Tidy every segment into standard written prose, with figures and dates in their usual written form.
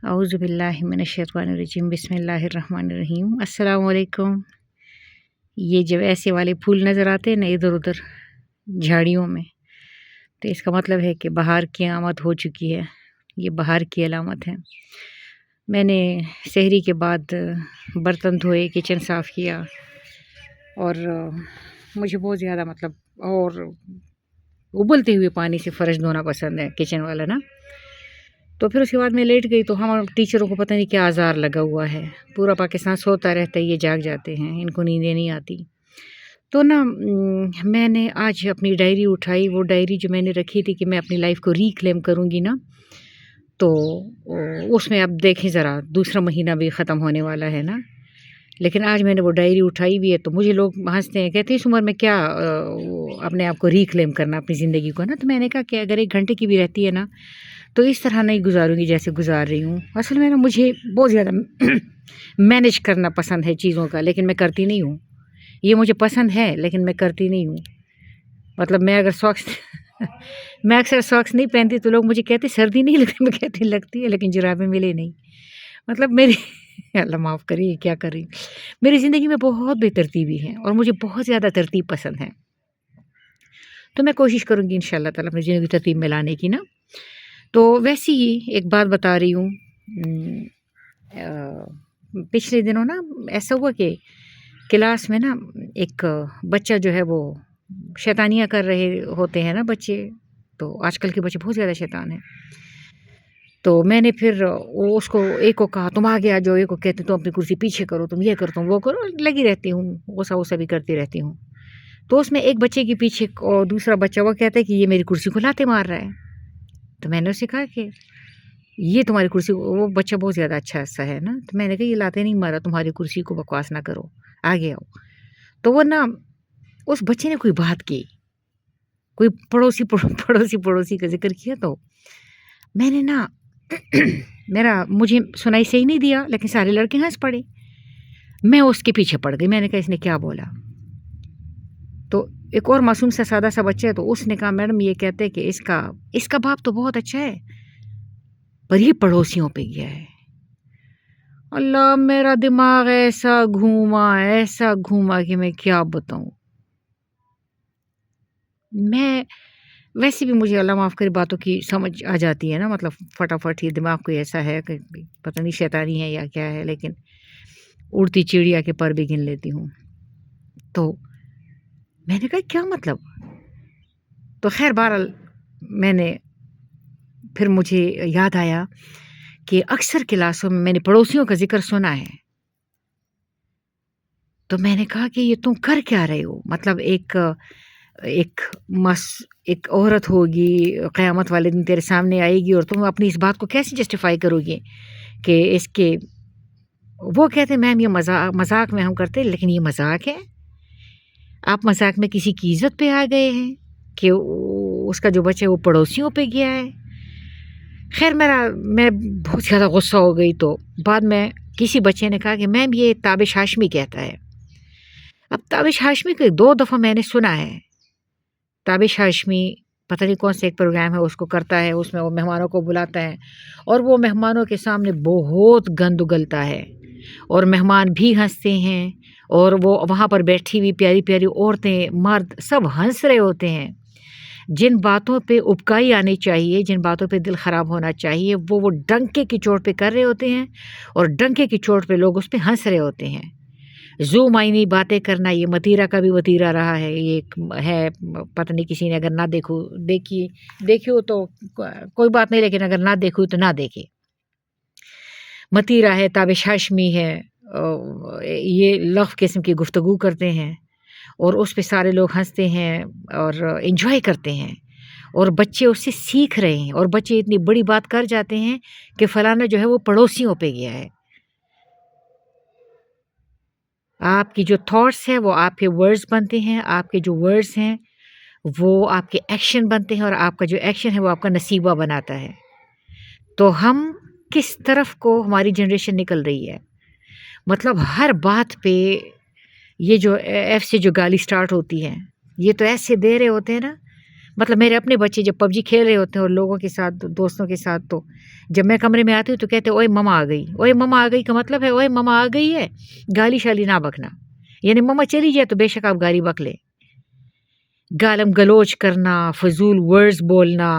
औज़ु बिल्लाहि मिनश्शैतानिर्रजीम बिस्मिल्लाहिर्रहमानिर्रहीम। अस्सलाम वालेकुम। ये जब ऐसे वाले फूल नज़र आते हैं ना इधर उधर झाड़ियों में, तो इसका मतलब है कि बहार की आमद हो चुकी है। ये बहार की अलामत है। मैंने सहरी के बाद बर्तन धोए, किचन साफ़ किया और मुझे बहुत ज़्यादा और उबलते हुए पानी से फ़र्श धोना पसंद है, किचन वाला ना। तो फिर उसके बाद मैं लेट गई, तो हम टीचरों को पता नहीं क्या आज़ार लगा हुआ है। पूरा पाकिस्तान सोता रहता है, ये जाग जाते हैं, इनको नींदें नहीं आती। तो ना मैंने आज अपनी डायरी उठाई। वो डायरी जो मैंने रखी थी कि मैं अपनी लाइफ को रिक्लेम करूँगी ना, तो उसमें अब देखें ज़रा, दूसरा महीना भी ख़त्म होने वाला है ना। लेकिन आज मैंने वो डायरी उठाई भी है, तो मुझे लोग हँसते हैं, कहते हैं इस उम्र में क्या अपने आप को रिक्लेम करना अपनी ज़िंदगी को ना। तो मैंने कहा कि अगर 1 घंटे की भी रहती है ना, तो इस तरह नहीं गुजारूँगी जैसे गुजार रही हूँ। असल में ना मुझे बहुत ज़्यादा मैनेज करना पसंद है चीज़ों का, लेकिन मैं करती नहीं हूँ। ये मुझे पसंद है लेकिन मैं करती नहीं हूँ। मतलब मैं अगर सॉक्स मैं अक्सर सॉक्स नहीं पहनती तो लोग मुझे कहते सर्दी नहीं लगती, मैं कहती लगती है, लेकिन जुराबें मिले नहीं। मतलब मेरी अल्लाह माफ़ करिए, क्या कर रही हूँ। मेरी ज़िंदगी में बहुत बेतरतीबी है और मुझे बहुत ज़्यादा तरतीब पसंद है। तो मैं कोशिश करूँगी इंशाअल्लाह ताला अपनी ज़िंदगी तरतीब में लाने की ना। तो वैसे ही एक बात बता रही हूँ। पिछले दिनों ना ऐसा हुआ कि क्लास में ना एक बच्चा जो है वो शैतानियाँ कर रहे होते हैं ना बच्चे। तो आजकल के बच्चे बहुत ज़्यादा शैतान हैं। तो मैंने फिर उसको एक को कहा तुम आगे आ जाओ, एक को कहते तुम अपनी कुर्सी पीछे करो, तुम ये करो, तुम वो करो, लगी रहती हूँ, वसा भी करती रहती हूँ। तो उसमें एक बच्चे के पीछे और दूसरा बच्चा वो कहता है कि ये मेरी कुर्सी को लाते मार रहा है। तो मैंने उससे कहा कि ये तुम्हारी कुर्सी, वो बच्चा बहुत ज़्यादा अच्छा सा है ना, तो मैंने कहा ये लाते नहीं मारा, तुम्हारी कुर्सी को बकवास ना करो, आगे आओ। तो वो ना उस बच्चे ने कोई बात की, कोई पड़ोसी का ज़िक्र किया, तो मैंने ना मुझे सुनाई सही नहीं दिया, लेकिन सारे लड़के हँस पड़े। मैं उसके पीछे पड़ गई। मैंने कहा इसने क्या बोला? तो एक और मासूम सा सादा सा बच्चा है, तो उसने कहा मैडम ये कहते हैं कि इसका बाप तो बहुत अच्छा है, पर ये पड़ोसियों पे गया है। अल्लाह, मेरा दिमाग ऐसा घूमा कि मैं क्या बताऊं। मैं वैसे भी मुझे अल्लाह माफ़ करे बातों की समझ आ जाती है ना, मतलब फटाफट ही दिमाग कोई ऐसा है कि पता नहीं शैतानी है या क्या है, लेकिन उड़ती चिड़िया के पर भी गिन लेती हूँ। तो मैंने कहा क्या मतलब? तो खैर बहरहाल फिर मुझे याद आया कि अक्सर क्लासों में मैंने पड़ोसियों का ज़िक्र सुना है। तो मैंने कहा कि ये तुम कर क्या रहे हो? मतलब एक एक औरत होगी, क़यामत वाले दिन तेरे सामने आएगी और तुम अपनी इस बात को कैसे जस्टिफ़ाई करोगे कि इसके वो कहते हैं मैम ये मज़ाक में हम करते हैं, लेकिन ये मज़ाक है। आप मज़ाक में किसी की इज़्ज़त पे आ गए हैं कि उसका जो बच्चा है वो पड़ोसियों पे गया है। खैर मैं बहुत ज़्यादा गुस्सा हो गई। तो बाद में किसी बच्चे ने कहा कि मैम ये ताबिश हाशमी कहता है। अब ताबिश हाशमी को 2 दफ़ा मैंने सुना है। ताबिश हाशमी पता नहीं कौन सा एक प्रोग्राम है उसको करता है, उसमें वो मेहमानों को बुलाता है और वो मेहमानों के सामने बहुत गंद उगलता है और मेहमान भी हँसते हैं और वो वहाँ पर बैठी हुई प्यारी-प्यारी औरतें, मर्द सब हँस रहे होते हैं। जिन बातों पे उबकाई आनी चाहिए, जिन बातों पे दिल ख़राब होना चाहिए, वो डंके की चोट पे कर रहे होते हैं और डंके की चोट पे लोग उस पे हँस रहे होते हैं। ज़ू-माइनी बातें करना ये मतीरा का भी वतीरा रहा है। ये एक है, पता नहीं किसी ने अगर ना देखी हो तो कोई बात नहीं, लेकिन अगर ना देखी हो तो ना देखे। मतीरा है, ताबिश हाशमी है, ये लफ़ किस्म की गुफ्तगू करते हैं और उस पे सारे लोग हँसते हैं और एन्जॉय करते हैं और बच्चे उससे सीख रहे हैं और बच्चे इतनी बड़ी बात कर जाते हैं कि फ़लाना जो है वो पड़ोसियों पे गया है। आपकी जो थॉट्स हैं वो आपके वर्ड्स बनते हैं, आपके जो वर्ड्स हैं वो आपके एक्शन बनते हैं और आपका जो एक्शन है वो आपका नसीबा बनाता है। तो हम किस तरफ को हमारी जनरेशन निकल रही है, मतलब हर बात पे ये जो एफ से जो गाली स्टार्ट होती है, ये तो ऐसे दे रहे होते हैं ना, مطلب میرے اپنے بچے جب پب جی کھیل رہے ہوتے ہیں اور لوگوں کے ساتھ دوستوں کے ساتھ، تو جب میں کمرے میں آتی ہوں تو کہتے اوئے مما آ گئی. اوئے مما آ گئی کا مطلب ہے اوئے مما آ گئی ہے، گالی شالی نہ بکنا. یعنی مما چلی جائے تو بے شک آپ گالی بک لے. گالم گلوچ کرنا، فضول ورڈز بولنا،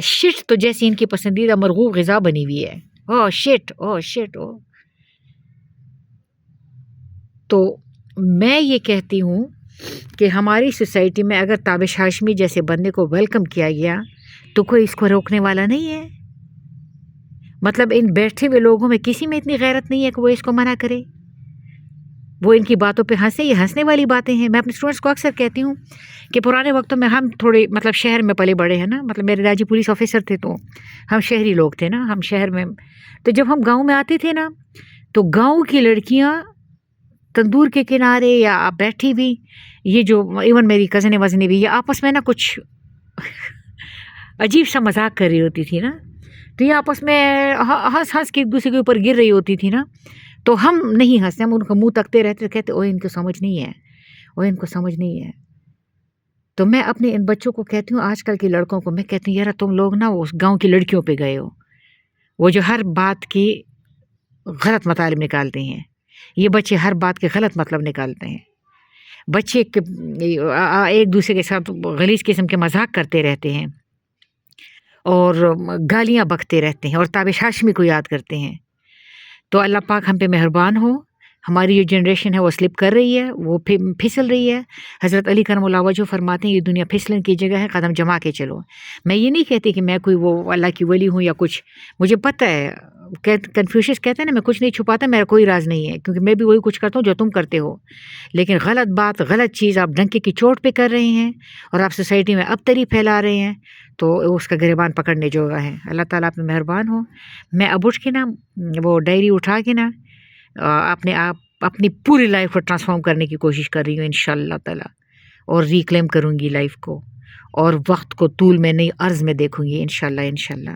شٹ تو جیسی ان کی پسندیدہ مرغوب غذا بنی ہوئی ہے. او شٹ او شٹ او. تو میں یہ کہتی ہوں کہ ہماری سوسائٹی میں اگر تابش ہاشمی جیسے بندے کو ویلکم کیا گیا تو کوئی اس کو روکنے والا نہیں ہے. مطلب ان بیٹھے ہوئے لوگوں میں کسی میں اتنی غیرت نہیں ہے کہ وہ اس کو منع کرے. وہ ان کی باتوں پہ ہنسے. یہ ہنسنے والی باتیں ہیں. میں اپنے اسٹوڈنٹس کو اکثر کہتی ہوں کہ پرانے وقتوں میں ہم تھوڑے مطلب شہر میں پلے بڑے ہیں نا، مطلب میرے داجی پولیس آفیسر تھے تو ہم شہری لوگ تھے نا، ہم شہر میں. تو جب ہم گاؤں میں آتے تھے نا تو گاؤں کی لڑکیاں تندور کے کنارے یا آپ بیٹھی ہوئی، یہ جو ایون میری کزنیں وزنیں بھی، یہ آپس میں نا کچھ عجیب سا مذاق کر رہی ہوتی تھی نا، تو یہ آپس میں ہنس ہنس کے ایک دوسرے کے اوپر گر رہی ہوتی تھی نا. تو ہم نہیں ہنستے، ہم ان کا منہ تکتے رہتے، کہتے اوہ ان کو سمجھ نہیں ہے، اوہ ان کو سمجھ نہیں ہے. تو میں اپنے ان بچوں کو کہتی ہوں، آج کل کے لڑکوں کو میں کہتی ہوں یار تم لوگ نا اس گاؤں کی لڑکیوں پہ گئے ہو، وہ جو ہر بات کی غلط مطالب نکالتے ہیں. یہ بچے ہر بات کے غلط مطلب نکالتے ہیں. بچے ایک دوسرے کے ساتھ غلیظ قسم کے مذاق کرتے رہتے ہیں اور گالیاں بکتے رہتے ہیں اور تابش ہاشمی کو یاد کرتے ہیں. تو اللہ پاک ہم پہ مہربان ہو. ہماری جو جنریشن ہے وہ سلپ کر رہی ہے، وہ پھسل رہی ہے. حضرت علی کرم اللہ وجہ فرماتے ہیں یہ دنیا پھسلن کی جگہ ہے، قدم جما کے چلو. میں یہ نہیں کہتی کہ میں کوئی وہ اللہ کی ولی ہوں یا کچھ، مجھے پتہ ہے کنفیوشس کہتے ہیں نا میں کچھ نہیں چھپاتا، میرا کوئی راز نہیں ہے، کیونکہ میں بھی وہی کچھ کرتا ہوں جو تم کرتے ہو. لیکن غلط بات غلط چیز آپ ڈنکے کی چوٹ پہ کر رہے ہیں اور آپ سوسائٹی میں ابتری پھیلا رہے ہیں تو اس کا گریبان پکڑنے جوگا ہے. اللہ تعالیٰ آپ میں مہربان ہو. میں اب اٹھ کے نا وہ ڈائری اٹھا کے نا اپنی پوری لائف کو ٹرانسفارم کرنے کی کوشش کر رہی ہوں انشاءاللہ تعالیٰ، اور ریکلیم کروں گی لائف کو، اور وقت کو طول میں نہیں عرض میں دیکھوں گی انشاءاللہ.